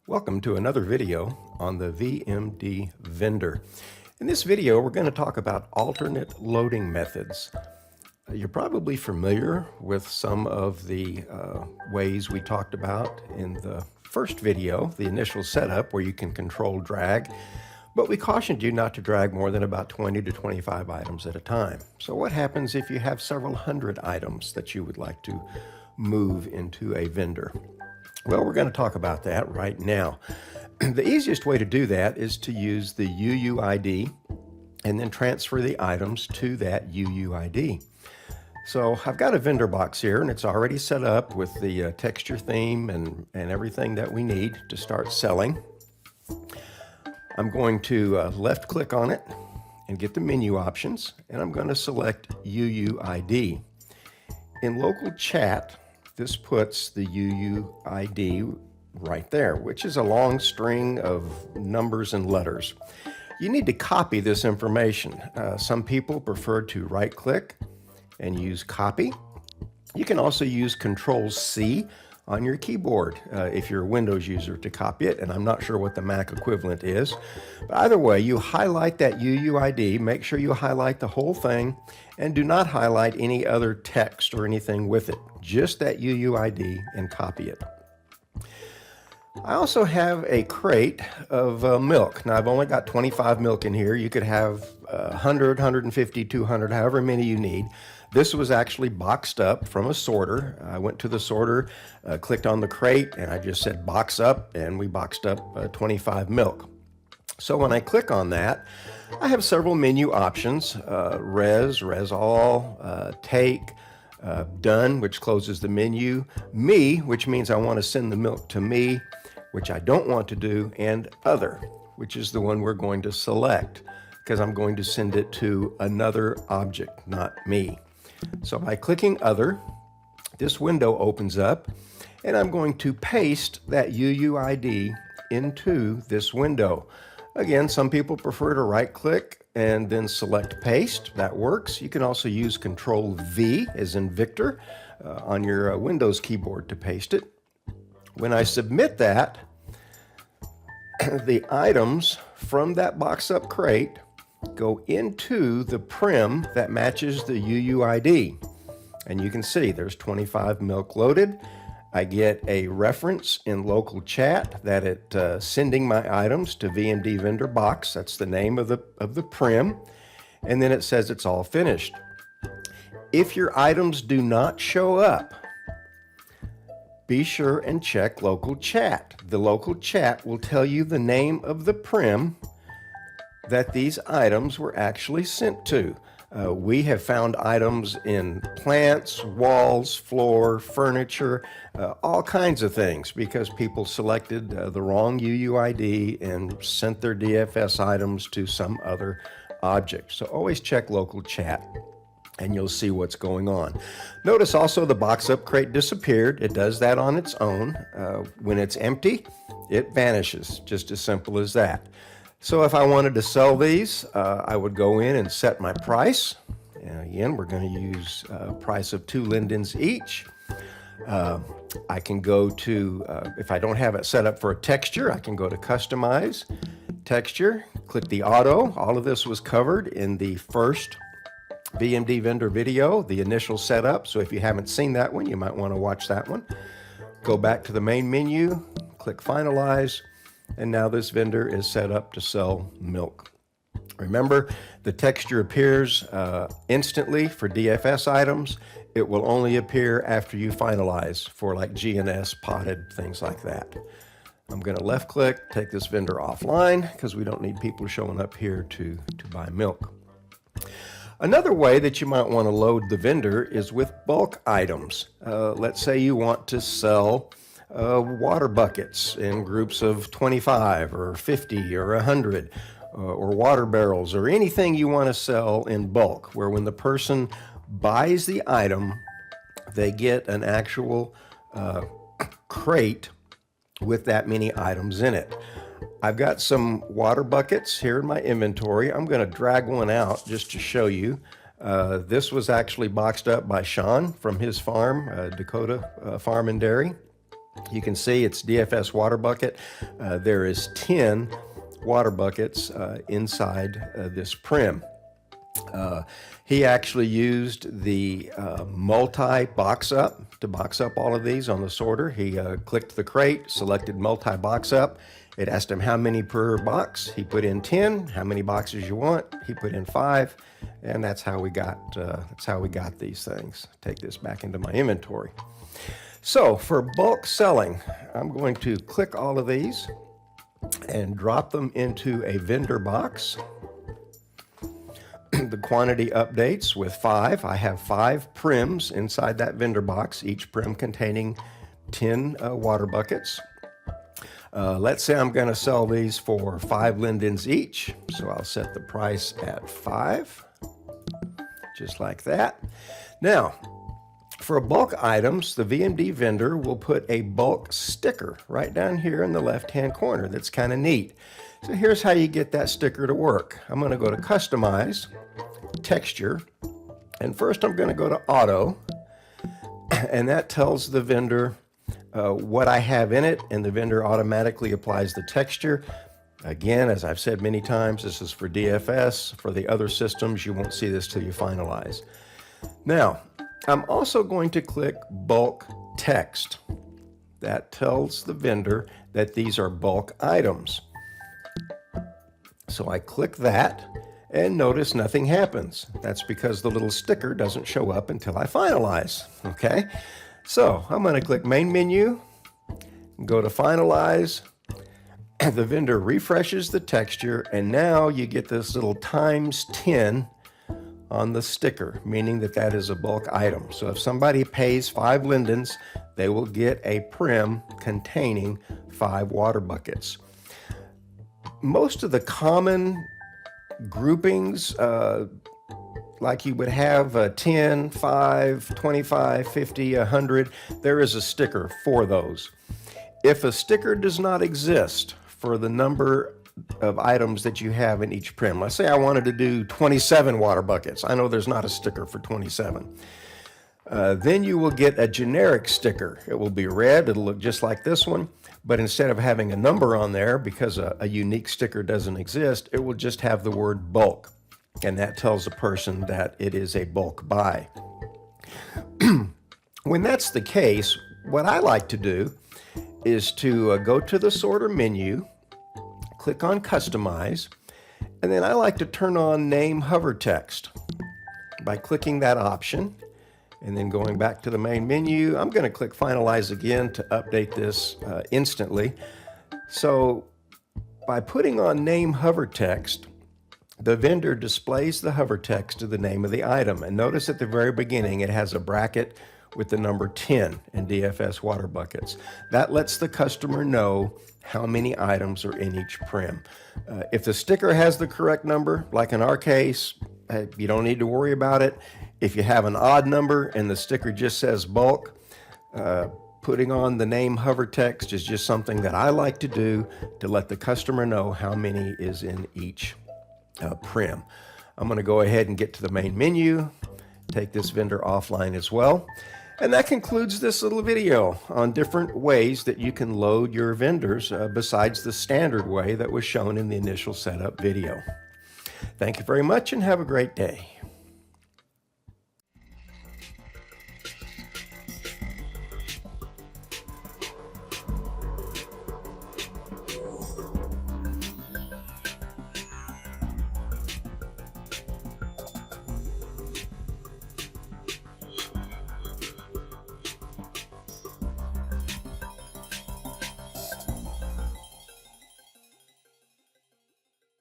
Welcome to another video on the VMD vendor. In this video, we're going to talk about alternate loading methods. You're probably familiar with some of the ways we talked about in the first video, the initial setup where you can control drag, but we cautioned you not to drag more than about 20 to 25 items at a time. So what happens if you have several hundred items that you would like to move into a vendor? Well, we're going to talk about that right now. The easiest way to do that is to use the UUID and then transfer the items to that UUID. So I've got a vendor box here and it's already set up with the texture theme and everything that we need to start selling. I'm going to left click on it and get the menu options, and I'm going to select UUID. In local chat, this puts the UUID right there, which is a long string of numbers and letters. You need to copy this information. Some people prefer to right click and use copy. You can also use Control-C on your keyboard if you're a Windows user to copy it, and I'm not sure what the Mac equivalent is. But either way, you highlight that UUID, make sure you highlight the whole thing, and do not highlight any other text or anything with it. Just that UUID and copy it. I also have a crate of milk. Now I've only got 25 milk in here. You could have 100, 150, 200, however many you need. This was actually boxed up from a sorter. I went to the sorter, clicked on the crate, and I just said box up, and we boxed up 25 milk. So when I click on that, I have several menu options: res all, take, done, which closes the menu, me, which means I want to send the milk to me, which I don't want to do, and other, which is the one we're going to select because I'm going to send it to another object, not me. So by clicking other, this window opens up, and I'm going to paste that UUID into this window. Again, some people prefer to right click and then select paste. That works. You can also use Control-V as in Victor on your Windows keyboard to paste it. When I submit that, the items from that box up crate go into the prim that matches the UUID. And you can see there's 25 milk loaded. I get a reference in local chat that it's sending my items to VMD vendor box. That's the name of the prim. And then it says it's all finished. If your items do not show up, be sure and check local chat. The local chat will tell you the name of the prim that these items were actually sent to. We have found items in plants, walls, floor, furniture, all kinds of things because people selected the wrong UUID and sent their DFS items to some other object. So always check local chat and you'll see what's going on. Notice also the box up crate disappeared. It does that on its own. When it's empty, it vanishes, just as simple as that. So if I wanted to sell these, I would go in and set my price. And again, we're going to use a price of 2 lindens each. I can go to, if I don't have it set up for a texture, I can go to Customize, Texture, click the Auto. All of this was covered in the first VMD vendor video, the initial setup. So if you haven't seen that one, you might want to watch that one. Go back to the main menu, click Finalize. And now this vendor is set up to sell milk. Remember, the texture appears instantly for DFS items. It will only appear after you finalize for like GNS, potted, things like that. I'm going to left click, take this vendor offline because we don't need people showing up here to buy milk. Another way that you might want to load the vendor is with bulk items. Let's say you want to sell water buckets in groups of 25 or 50 or 100 or water barrels or anything you want to sell in bulk, where when the person buys the item, they get an actual crate with that many items in it. I've got some water buckets here in my inventory. I'm going to drag one out just to show you. This was actually boxed up by Sean from his farm, Dakota Farm and Dairy. You can see it's DFS water bucket. There is 10 water buckets inside this Prim. He actually used the multi-box up to box up all of these on the sorter. He clicked the crate, selected multi-box up. It asked him how many per box. He put in 10. How many boxes you want? He put in 5, and that's how we got these things. Take this back into my inventory. So for bulk selling, I'm going to click all of these and drop them into a vendor box. The quantity updates with 5. I have 5 Prims inside that vendor box, each Prim containing 10 water buckets. Let's say I'm going to sell these for 5 lindens each, so I'll set the price at 5, just like that. Now, for bulk items, the VMD vendor will put a bulk sticker right down here in the left-hand corner. That's kind of neat. So here's how you get that sticker to work. I'm going to go to Customize, Texture, and first I'm going to go to Auto, and that tells the vendor what I have in it, and the vendor automatically applies the texture. Again, as I've said many times, this is for DFS. For the other systems, you won't see this till you finalize. Now, I'm also going to click Bulk Text. That tells the vendor that these are bulk items. So I click that, and notice nothing happens. That's because the little sticker doesn't show up until I finalize, okay? So I'm going to click Main Menu, go to Finalize. The vendor refreshes the texture, and now you get this little ×10 on the sticker, meaning that that is a bulk item. So if somebody pays 5 lindens, they will get a Prim containing 5 water buckets. Most of the common groupings, like you would have 10, 5, 25, 50, 100, there is a sticker for those. If a sticker does not exist for the number of items that you have in each Prim, let's say I wanted to do 27 water buckets. I know there's not a sticker for 27. Then you will get a generic sticker. It will be red. It'll look just like this one, but instead of having a number on there, because a unique sticker doesn't exist, it will just have the word bulk. And that tells the person that it is a bulk buy. When that's the case, what I like to do is to go to the sorter menu, click on Customize, and then I like to turn on Name Hover Text by clicking that option and then going back to the main menu. I'm going to click Finalize again to update this instantly. So by putting on Name Hover Text, the vendor displays the hover text to the name of the item. And notice at the very beginning, it has a bracket with the number 10 in DFS water buckets. That lets the customer know how many items are in each Prim. If the sticker has the correct number, like in our case, you don't need to worry about it. If you have an odd number and the sticker just says bulk, putting on the name hover text is just something that I like to do to let the customer know how many is in each Prim. I'm going to go ahead and get to the main menu, take this vendor offline as well. And that concludes this little video on different ways that you can load your vendors besides the standard way that was shown in the initial setup video. Thank you very much and have a great day.